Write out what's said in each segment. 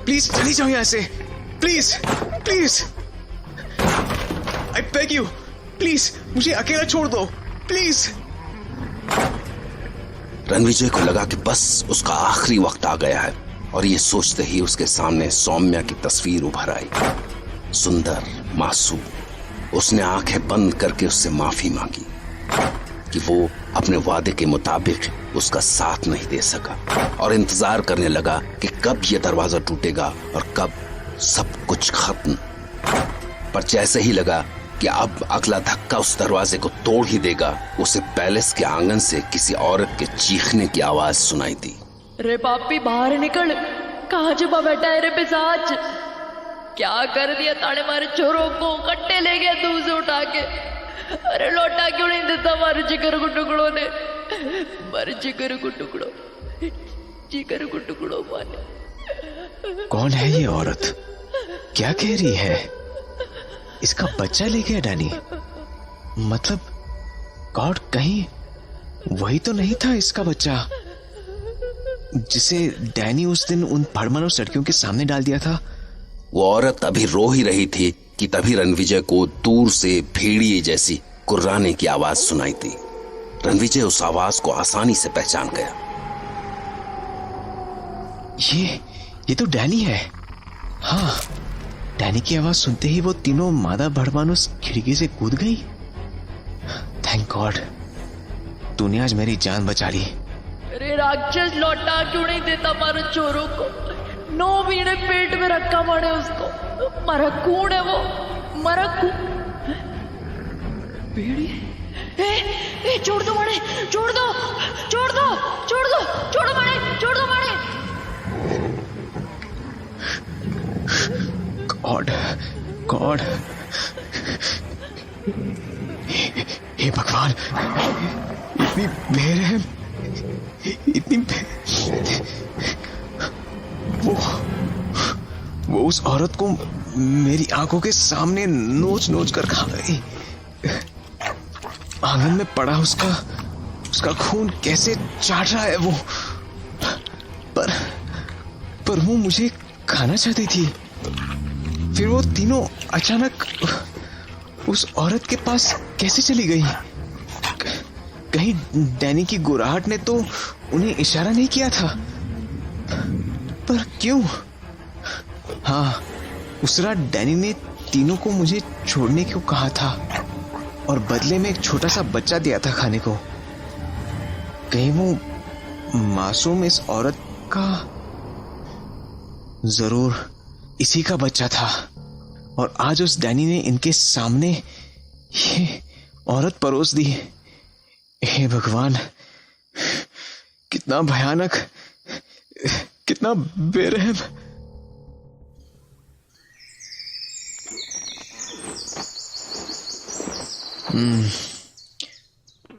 Please चली जाओ यहाँ से, please please, I beg you, please मुझे अकेला छोड़ दो, प्लीज। रणविजय को लगा कि बस उसका आखिरी वक्त आ गया है, और ये सोचते ही उसके सामने सौम्या की तस्वीर उभर आई, सुंदर, मासूम। उसने आंखें बंद करके उससे माफी मांगी कि वो अपने वादे के मुताबिक उसका साथ नहीं दे सका, और इंतजार करने लगा कि कब यह दरवाजा टूटेगा और कब सब कुछ खत्म। पर जैसे ही लगा कि अब अगला धक्का उस दरवाजे को तोड़ ही देगा, उसे पैलेस के आंगन से किसी औरत के चीखने की आवाज सुनाई दी। रे पापी बाहर निकल, कहाँ छुपा बैठा है रे पिशाच? क्या कर दिया ताने मारे चोरों को, कट्टे ले गया दूर से उठा के। अरे लौटा क्यों नहीं देता मारे जिगर को टुकड़ों ने, मारे जिगर को टुकड़ों, जिगर को टुकड़ों माने। कौन है ये औरत? क्या कह रही है? इसका बच्चा ले गया डैनी? मतलब गॉड, कहीं वही तो नहीं था इसका बच्चा जिसे डैनी उस दिन उन भड़मानुस लड़कियों के सामने डाल दिया था? वो औरत अभी रो ही रही थी कि तभी रणविजय को दूर से भेड़िए जैसी कुर्राने की आवाज सुनाई दी। रणविजय उस आवाज को आसानी से पहचान गया। ये तो डैनी है। हाँ, डैनी की आवाज सुनते ही वो तीनों मादा भड़मानुस खिड़की से कूद गई। थैंक गॉड, तूने आज मेरी जान बचा ली। अरे राक्षस, लौटा क्यों नहीं देता मारे चोरों को? 9 महीने पेट में रखा पड़े उसको, मरा खून है वो, मरा खून। भेड़ी, ए, छोड़ दो मारे, छोड़ दो, छोड़ दो, छोड़ दो, छोड़ो मारे, छोड़ दो मारे। गॉड गॉड, हे भगवान, इतनी बेरहम, इतनी वो उस औरत को मेरी आंखों के सामने नोच नोच कर खा गई। आंगन में पड़ा उसका खून कैसे चाट रहा है वो। पर वो मुझे खाना चाहती थी। फिर वो तीनों अचानक उस औरत के पास कैसे चली गई? कहीं डैनी की गुराहट ने तो उन्हें इशारा नहीं किया था? पर क्यों? हाँ, उस रात डैनी ने तीनों को मुझे छोड़ने को कहा था और बदले में एक छोटा सा बच्चा दिया था खाने को। कहीं वो मासूम इस औरत का, जरूर इसी का बच्चा था, और आज उस डैनी ने इनके सामने ये औरत परोस दी। हे भगवान, कितना भयानक, कितना बेरहम।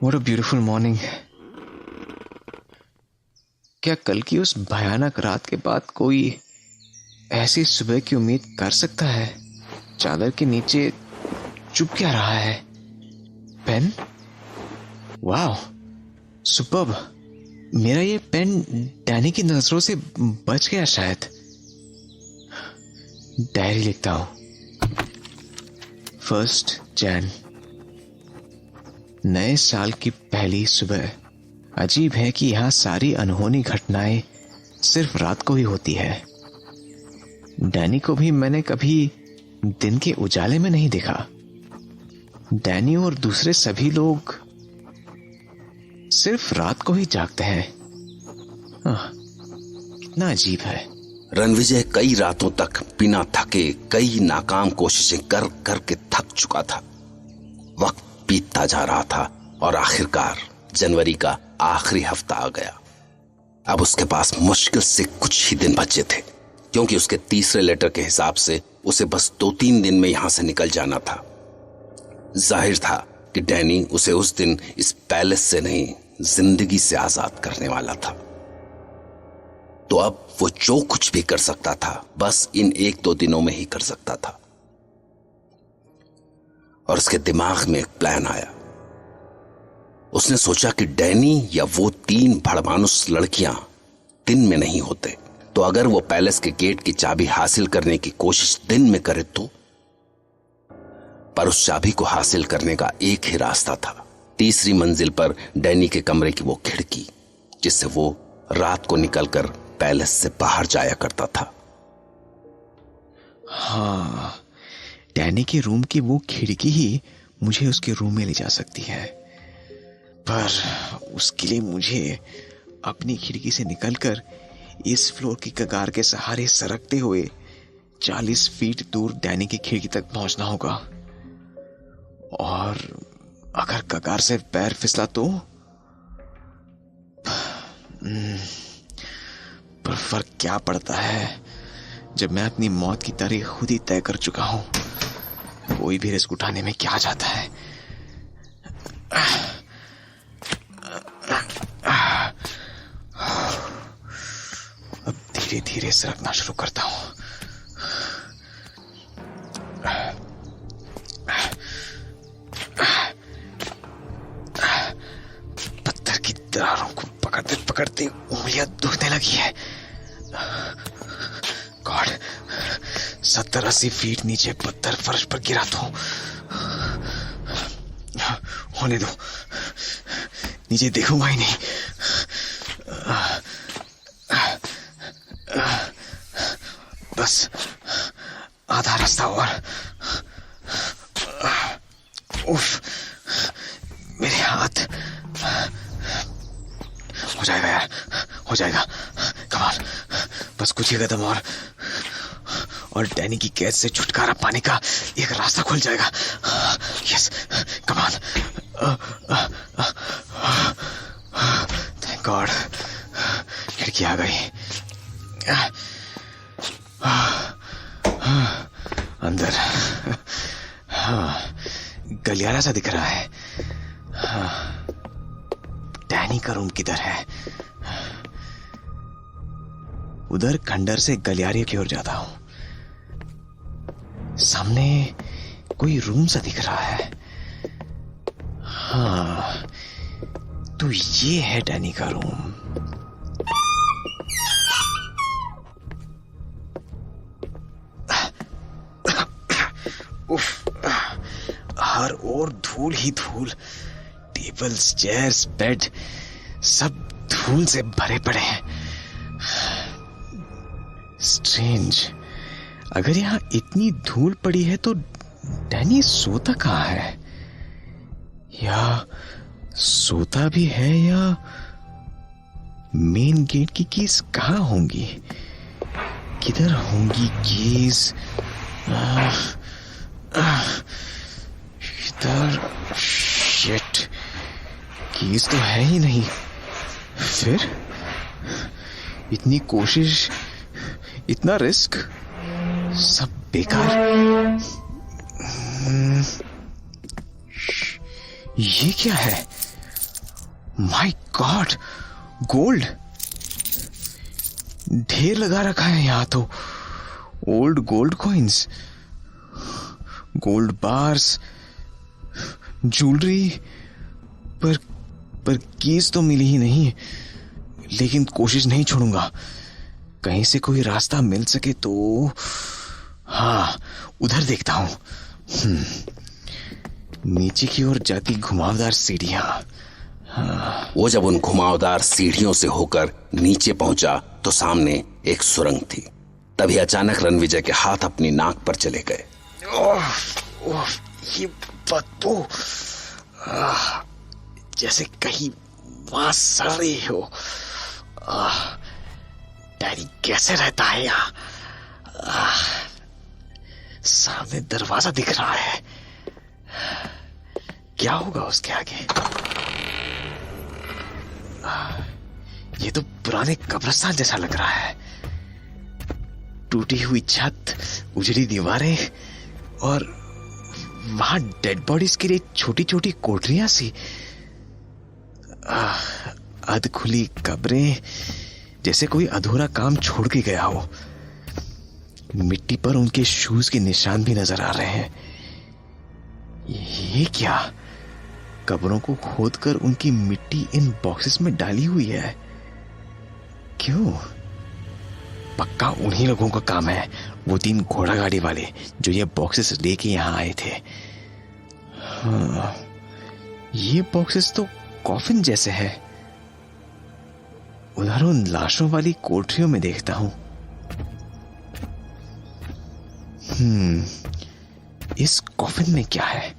What a beautiful morning। क्या कल की उस भयानक रात के बाद कोई ऐसी सुबह की उम्मीद कर सकता है? चादर के नीचे चुप क्या रहा है? पेन? वाह, सुपर्ब। मेरा ये पेन डैनी की नजरों से बच गया शायद। डायरी लिखता हूं। 1 जैन, नए साल की पहली सुबह। अजीब है कि यहां सारी अनहोनी घटनाएं सिर्फ रात को ही होती है। डैनी को भी मैंने कभी दिन के उजाले में नहीं देखा। डैनी और दूसरे सभी लोग सिर्फ रात को ही जागते हैं। कितना अजीब है। रणविजय कई रातों तक बिना थके कई नाकाम कोशिशें कर कर के थक चुका था। वक्त बीतता जा रहा था और आखिरकार जनवरी का आखिरी हफ्ता आ गया। अब उसके पास मुश्किल से कुछ ही दिन बचे थे, क्योंकि उसके तीसरे लेटर के हिसाब से उसे बस 2-3 दिन में यहां से निकल जाना था। जाहिर था कि डैनी उसे उस दिन इस पैलेस से नहीं, जिंदगी से आजाद करने वाला था। तो अब वो जो कुछ भी कर सकता था, बस इन 1-2 दिनों में ही कर सकता था। और उसके दिमाग में एक प्लान आया। उसने सोचा कि डैनी या वो 3 भड़मानुस लड़कियां दिन में नहीं होते, तो अगर वो पैलेस के गेट की चाबी हासिल करने की कोशिश दिन में करे तो? पर उस चाबी को हासिल करने का एक ही रास्ता था, तीसरी मंजिल पर डैनी के कमरे की वो खिड़की, जिससे वो रात को निकलकर पैलेस से बाहर जाया करता था। हाँ, डैनी के रूम की वो खिड़की ही मुझे उसके रूम में ले जा सकती है, पर उसके लिए मुझे अपनी खिड़की से निकलकर इस फ्लोर की कगार के सहारे सरकते हुए 40 फीट दूर डैनी की खिड़की तक पहुंचना होगा। और अगर कगार से पैर फिसला तो? पर फर्क क्या पड़ता है जब मैं अपनी मौत की तारीख खुद ही तय कर चुका हूं। कोई भी रिस्क उठाने में क्या जाता है। अब धीरे धीरे सरकना शुरू करता हूं। पत्थर की दरारों को पकड़ते पकड़ते उंगलियां दुखने लगी है। गॉड, 70-80 फीट नीचे पत्थर फर्श पर गिरा तो होने दो, नीचे देखूंगा ही नहीं। बस आधा रास्ता और। उफ, मेरे हाथ। हो जाएगा यार, हो जाएगा। कमाल, बस कुछ ही कदम और डैनी की कैद से छुटकारा पाने का एक रास्ता खुल जाएगा। यस, कमाल। थैंक गॉड, खिड़की आ गई। अंदर गलियारा सा दिख रहा है। डैनी का रूम किधर है? उधर खंडर से गलियारे की ओर जाता हूं। सामने कोई रूम सा दिख रहा है। हाँ, तो ये है डैनी का रूम। उफ, हर ओर धूल ही धूल। टेबल्स, चेयर्स, बेड सब धूल से भरे पड़े हैं। स्ट्रेंज, अगर यहां इतनी धूल पड़ी है तो डैनी सोता कहां है? या सोता भी है, या मेन गेट की कीज कहां होंगी? किधर होंगी कीज? इधर। शिट, कीज तो है ही नहीं। फिर इतनी कोशिश, इतना रिस्क, सब बेकार। ये क्या है? माय गॉड, गोल्ड ढेर लगा रखा है यहां तो। Old gold coins, gold bars, jewellery. पर कीज तो मिली ही नहीं। लेकिन कोशिश नहीं छोड़ूंगा, कहीं से कोई रास्ता मिल सके तो। हाँ, उधर देखता हूं। नीचे की ओर जाती घुमावदार सीढ़ियां। हाँ। वो जब उन घुमावदार सीढ़ियों से होकर नीचे पहुंचा तो सामने एक सुरंग थी। तभी अचानक रणविजय के हाथ अपनी नाक पर चले गए। ओह, ये बदबू, जैसे कहीं वहां सड़ रही हो। डैनी कैसे रहता है यहाँ? सामने दरवाजा दिख रहा है। क्या होगा उसके आगे? ये तो पुराने कब्रिस्तान जैसा लग रहा है। टूटी हुई छत, उजड़ी दीवारें, और वहां डेड बॉडीज के लिए छोटी छोटी कोठरियां सी। अध खुली कब्रें, जैसे कोई अधूरा काम छोड़ के गया हो। मिट्टी पर उनके शूज के निशान भी नजर आ रहे हैं। ये क्या? कब्रों को खोदकर उनकी मिट्टी इन बॉक्सेस में डाली हुई है। क्यों? पक्का उन्हीं लोगों का काम है, वो 3 घोड़ा गाड़ी वाले जो ये बॉक्सेस लेके यहाँ आए थे। हाँ, ये बॉक्सेस तो कॉफिन जैसे है। उधर उन लाशों वाली कोठरियों में देखता हूं। इस कॉफिन में क्या है?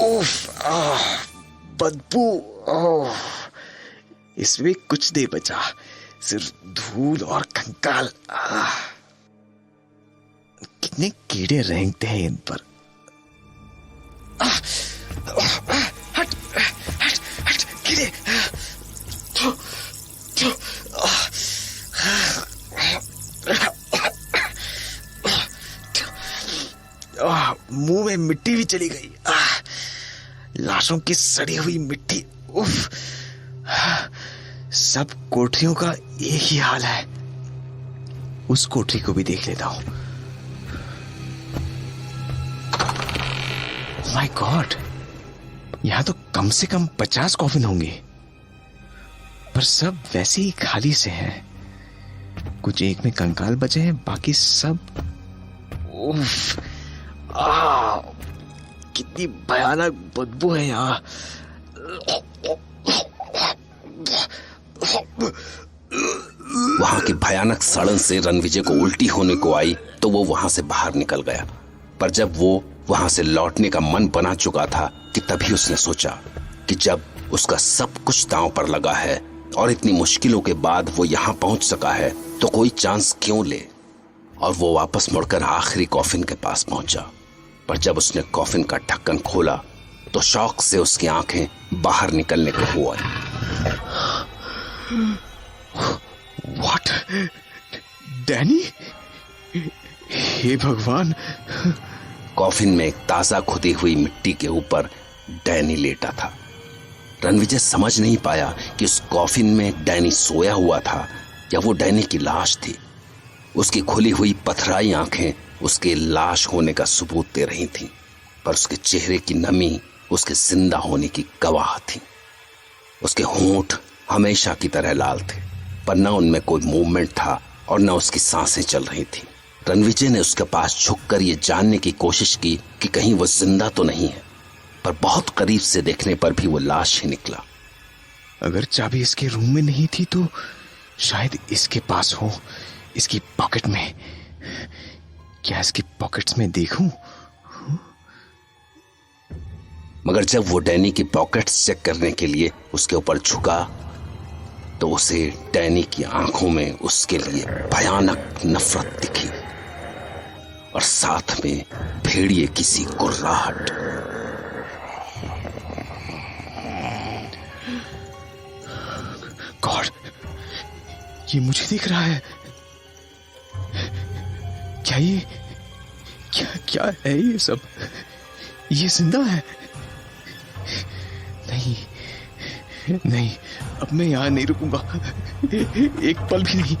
उफ, बदबू। इसमें कुछ नहीं बचा, सिर्फ धूल और कंकाल। कितने कीड़े रेंगते हैं इन पर। हट हट हट कीड़े। मुंह में मिट्टी भी चली गई। लाशों की सड़ी हुई मिट्टी। उफ, सब कोठरियों का एक ही हाल है। उस कोठरी को भी देख लेता हूं। माय गॉड, यहां तो कम से कम 50 कॉफिन होंगे, पर सब वैसे ही खाली से हैं। कुछ एक में कंकाल बचे हैं, बाकी सब। उफ, कितनी भयानक बदबू है यहाँ। वहां की भयानक सड़न से रणविजय को उल्टी होने को आई तो वो वहां से बाहर निकल गया। पर जब वो वहां से लौटने का मन बना चुका था कि तभी उसने सोचा कि जब उसका सब कुछ दांव पर लगा है और इतनी मुश्किलों के बाद वो यहाँ पहुंच सका है तो कोई चांस क्यों ले। और वो वापस मुड़कर आखिरी कॉफिन के पास पहुंचा। पर जब उसने कॉफिन का ढक्कन खोला तो शौक से उसकी आंखें बाहर निकलने को हो आई। व्हाट? डैनी? हे भगवान! कॉफिन में एक ताजा खुदी हुई मिट्टी के ऊपर डैनी लेटा था। रणविजय समझ नहीं पाया कि उस कॉफिन में डैनी सोया हुआ था या वो डैनी की लाश थी। उसकी खुली हुई पथराई आंखें उसके लाश होने का सबूत दे रही थीं, पर उसके चेहरे की नमी उसके जिंदा होने की गवाह थी। उसके होंठ हमेशा की तरह लाल थे, पर न उनमें कोई मूवमेंट था और न उसकी सांसें चल रही थी। रणविजय ने उसके पास झुककर ये जानने की कोशिश की कि कहीं वो जिंदा तो नहीं है, पर बहुत करीब से देखने पर भी वो लाश ही निकला। अगर चाबी इसके रूम में नहीं थी तो शायद इसके पास हो, इसकी पॉकेट में। क्या इसकी पॉकेट्स में देखूं? मगर जब वो डैनी की पॉकेट्स चेक करने के लिए उसके ऊपर झुका तो उसे डैनी की आंखों में उसके लिए भयानक नफरत दिखी और साथ में भेड़िए की सी कुर्राहट। गॉड, ये मुझे दिख रहा है। क्या है ये सब? ये जिंदा है? नहीं, अब मैं यहां नहीं रुकूंगा, एक पल भी नहीं।